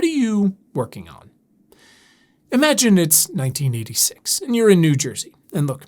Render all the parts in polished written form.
what are you working on? Imagine it's 1986 and you're in New Jersey. And look,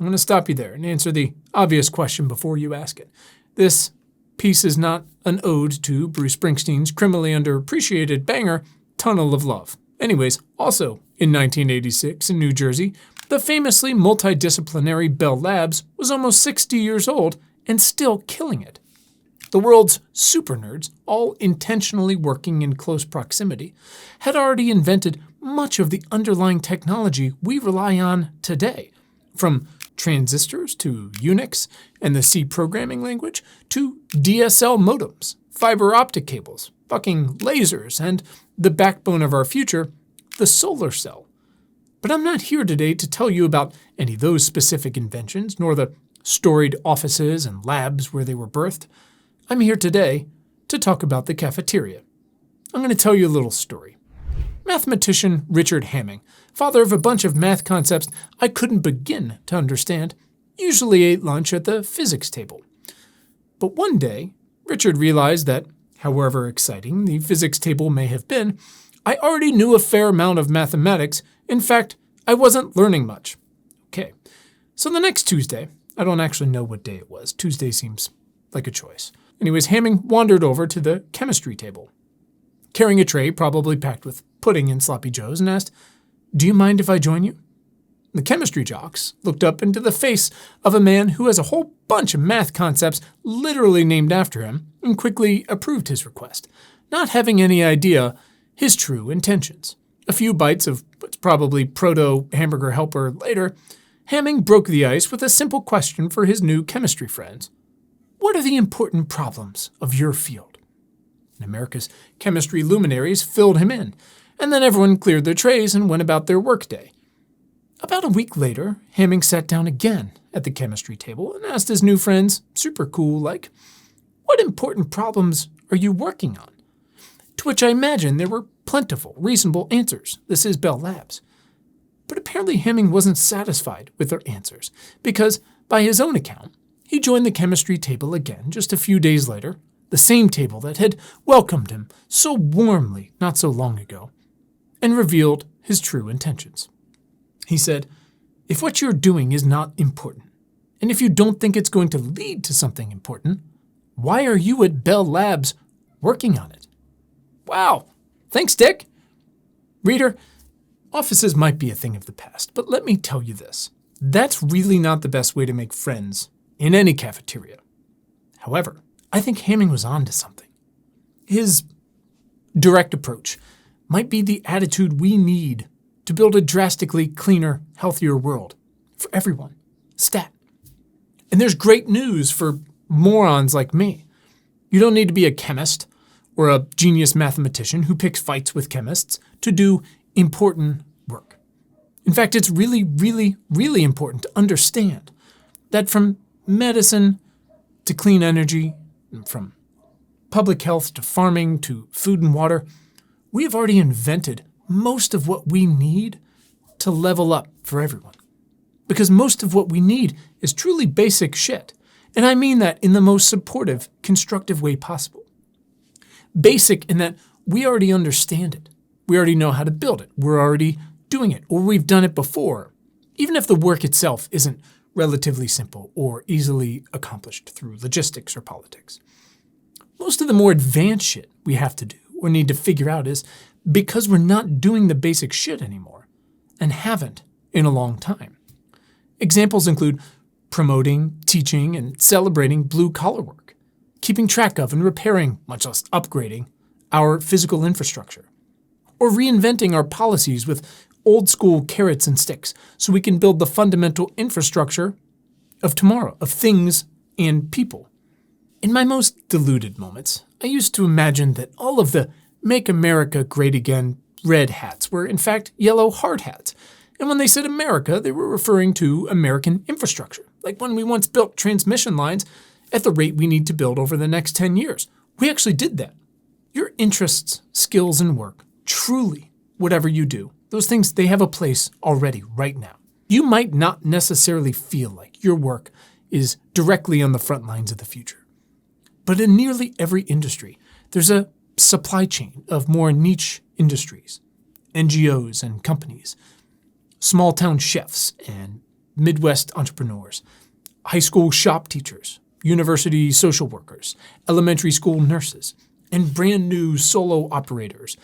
I'm going to stop you there and answer the obvious question before you ask it. This piece is not an ode to Bruce Springsteen's criminally underappreciated banger, Tunnel of Love. Anyways, also in 1986 in New Jersey, the famously multidisciplinary Bell Labs was almost 60 years old and still killing it. The world's super nerds, all intentionally working in close proximity, had already invented much of the underlying technology we rely on today, from transistors to Unix and the C programming language to DSL modems, fiber optic cables, fucking lasers, and the backbone of our future, the solar cell. But I'm not here today to tell you about any of those specific inventions, nor the storied offices and labs where they were birthed. I'm here today to talk about the cafeteria. I'm going to tell you a little story. Mathematician Richard Hamming, father of a bunch of math concepts I couldn't begin to understand, usually ate lunch at the physics table. But one day, Richard realized that, however exciting the physics table may have been, I already knew a fair amount of mathematics. In fact, I wasn't learning much. Okay, so the next Tuesday, I don't actually know what day it was. Tuesday seems like a choice. Anyways, Hamming wandered over to the chemistry table, carrying a tray probably packed with pudding and sloppy joes, and asked, "Do you mind if I join you?" The chemistry jocks looked up into the face of a man who has a whole bunch of math concepts literally named after him and quickly approved his request, not having any idea his true intentions. A few bites of what's probably proto-hamburger helper later, Hamming broke the ice with a simple question for his new chemistry friends. What are the important problems of your field? And America's chemistry luminaries filled him in, and then everyone cleared their trays and went about their workday. About a week later, Hamming sat down again at the chemistry table and asked his new friends, super cool like, "What important problems are you working on?" To which I imagine there were plentiful, reasonable answers. This is Bell Labs. But apparently Hamming wasn't satisfied with their answers, because, by his own account, he joined the chemistry table again just a few days later, the same table that had welcomed him so warmly not so long ago, and revealed his true intentions. He said, "If what you're doing is not important, and if you don't think it's going to lead to something important, why are you at Bell Labs working on it?" Wow, thanks, Dick. Reader, offices might be a thing of the past, but let me tell you this. That's really not the best way to make friends in any cafeteria. However, I think Hamming was on to something. His direct approach might be the attitude we need to build a drastically cleaner, healthier world for everyone. Stat. And there's great news for morons like me. You don't need to be a chemist or a genius mathematician who picks fights with chemists to do important work. In fact, it's really, really, really important to understand that from medicine to clean energy, and from public health to farming to food and water, we have already invented most of what we need to level up for everyone. Because most of what we need is truly basic shit. And I mean that in the most supportive, constructive way possible. Basic in that we already understand it. We already know how to build it. We're already doing it, or we've done it before, even if the work itself isn't relatively simple or easily accomplished through logistics or politics. Most of the more advanced shit we have to do or need to figure out is because we're not doing the basic shit anymore and haven't in a long time. Examples include promoting, teaching, and celebrating blue-collar work, keeping track of and repairing, much less upgrading, our physical infrastructure, or reinventing our policies with old-school carrots and sticks so we can build the fundamental infrastructure of tomorrow, of things and people. In my most deluded moments, I used to imagine that all of the Make America Great Again red hats were in fact yellow hard hats. And when they said America, they were referring to American infrastructure, like when we once built transmission lines at the rate we need to build over the next 10 years. We actually did that. Your interests, skills, and work, truly, whatever you do, those things, they have a place already right now. You might not necessarily feel like your work is directly on the front lines of the future. But in nearly every industry, there's a supply chain of more niche industries, NGOs and companies, small-town chefs and Midwest entrepreneurs, high school shop teachers, university social workers, elementary school nurses, and brand new solo operators,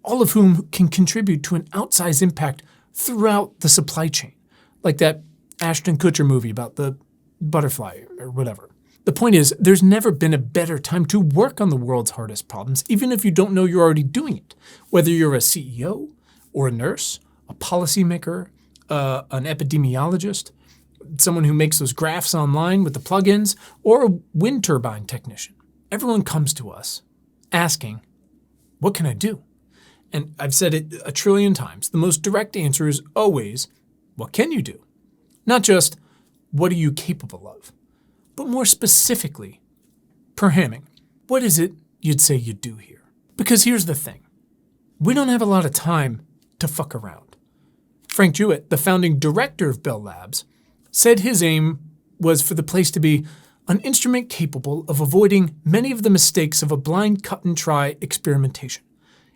all of whom can contribute to an outsized impact throughout the supply chain, like that Ashton Kutcher movie about the butterfly or whatever. The point is, there's never been a better time to work on the world's hardest problems, even if you don't know you're already doing it. Whether you're a CEO or a nurse, a policymaker, an epidemiologist, someone who makes those graphs online with the plugins, or a wind turbine technician. Everyone comes to us asking, what can I do? And I've said it a trillion times. The most direct answer is always, what can you do? Not just, what are you capable of? But more specifically, per Hamming, what is it you'd say you do here? Because here's the thing. We don't have a lot of time to fuck around. Frank Jewett, the founding director of Bell Labs, said his aim was for the place to be an instrument capable of avoiding many of the mistakes of a blind cut-and-try experimentation.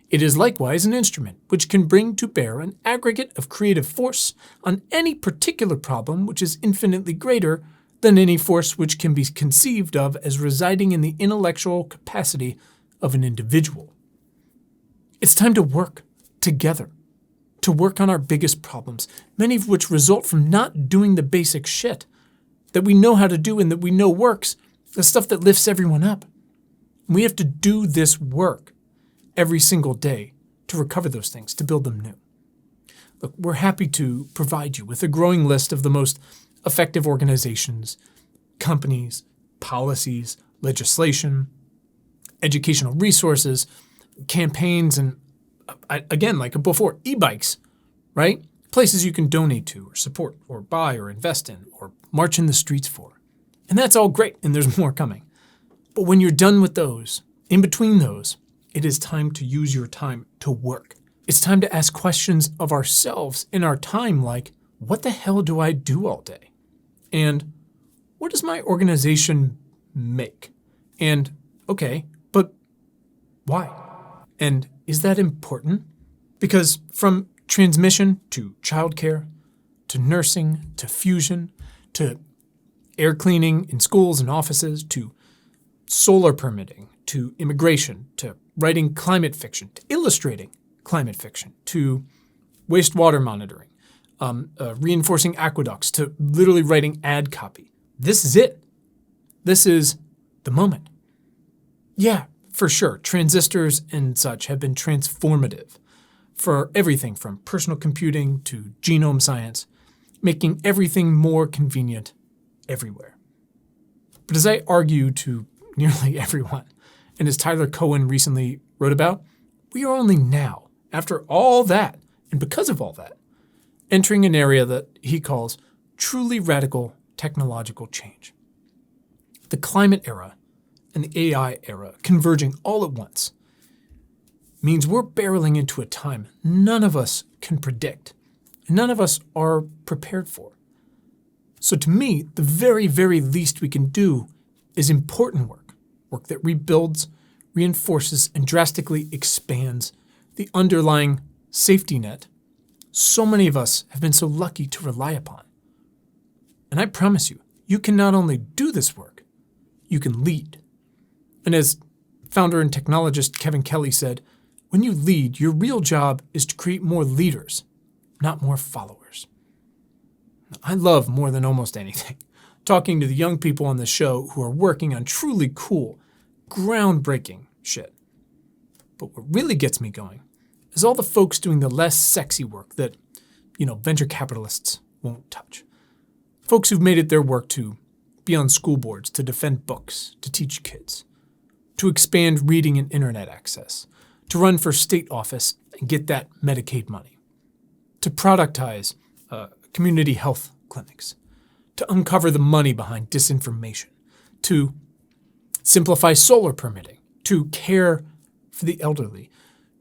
It is likewise an instrument which can bring to bear an aggregate of creative force on any particular problem which is infinitely greater than any force which can be conceived of as residing in the intellectual capacity of an individual. It's time to work together, to work on our biggest problems, many of which result from not doing the basic shit that we know how to do and that we know works, the stuff that lifts everyone up. We have to do this work every single day to recover those things, to build them new. Look, we're happy to provide you with a growing list of the most effective organizations, companies, policies, legislation, educational resources, campaigns, and again, like before, e-bikes, right? Places you can donate to or support or buy or invest in or march in the streets for. And that's all great, and there's more coming. But when you're done with those, in between those, it is time to use your time to work. It's time to ask questions of ourselves in our time like, what the hell do I do all day? And what does my organization make? And, okay, but why? And is that important? Because from transmission to childcare, to nursing, to fusion, to air cleaning in schools and offices, to solar permitting, to immigration, to writing climate fiction, to illustrating climate fiction, to wastewater monitoring, reinforcing aqueducts, to literally writing ad copy. This is it. This is the moment. Yeah, for sure, transistors and such have been transformative for everything from personal computing to genome science, making everything more convenient everywhere. But as I argue to nearly everyone, and as Tyler Cohen recently wrote about, we are only now, after all that, and because of all that, entering an area that he calls truly radical technological change. The climate era and the AI era converging all at once means we're barreling into a time none of us can predict, and none of us are prepared for. So to me, the very, very least we can do is important work that rebuilds, reinforces, and drastically expands the underlying safety net so many of us have been so lucky to rely upon. And I promise you, you can not only do this work, you can lead. And as founder and technologist Kevin Kelly said, when you lead, your real job is to create more leaders, not more followers. I love more than almost anything talking to the young people on the show who are working on truly cool, groundbreaking shit. But what really gets me going is all the folks doing the less sexy work that, venture capitalists won't touch. Folks who've made it their work to be on school boards, to defend books, to teach kids, to expand reading and internet access, to run for state office and get that Medicaid money, to productize community health clinics, to uncover the money behind disinformation, to simplify solar permitting, to care for the elderly,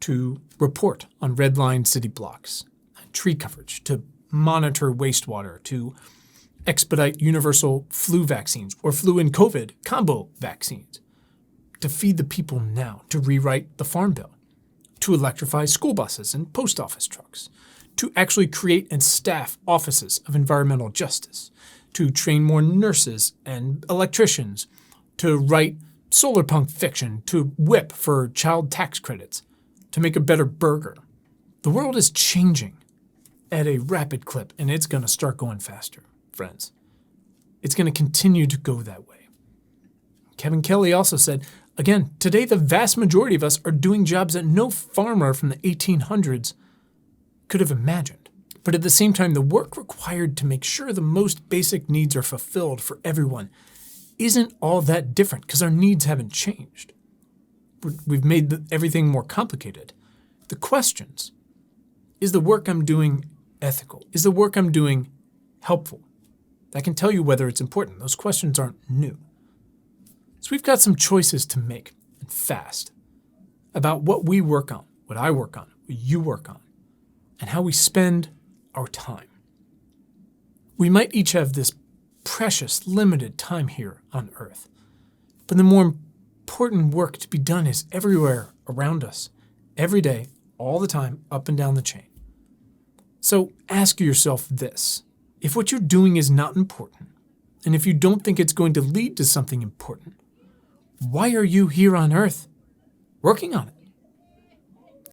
to report on red line city blocks, tree coverage, to monitor wastewater, to expedite universal flu vaccines or flu and COVID combo vaccines, to feed the people now, to rewrite the Farm Bill. to electrify school buses and post office trucks, to actually create and staff offices of environmental justice, to train more nurses and electricians, to write solar punk fiction, to whip for child tax credits, to make a better burger. The world is changing at a rapid clip, and it's going to start going faster, friends. It's going to continue to go that way. Kevin Kelly also said, again, today the vast majority of us are doing jobs that no farmer from the 1800s could have imagined. But at the same time, the work required to make sure the most basic needs are fulfilled for everyone isn't all that different because our needs haven't changed. We've made everything more complicated. The questions, is the work I'm doing ethical? Is the work I'm doing helpful? That can tell you whether it's important. Those questions aren't new. So we've got some choices to make, and fast, about what we work on, what I work on, what you work on, and how we spend our time. We might each have this precious, limited time here on Earth, but the more important work to be done is everywhere around us, every day, all the time, up and down the chain. So ask yourself this. If what you're doing is not important, and if you don't think it's going to lead to something important, why are you here on Earth working on it?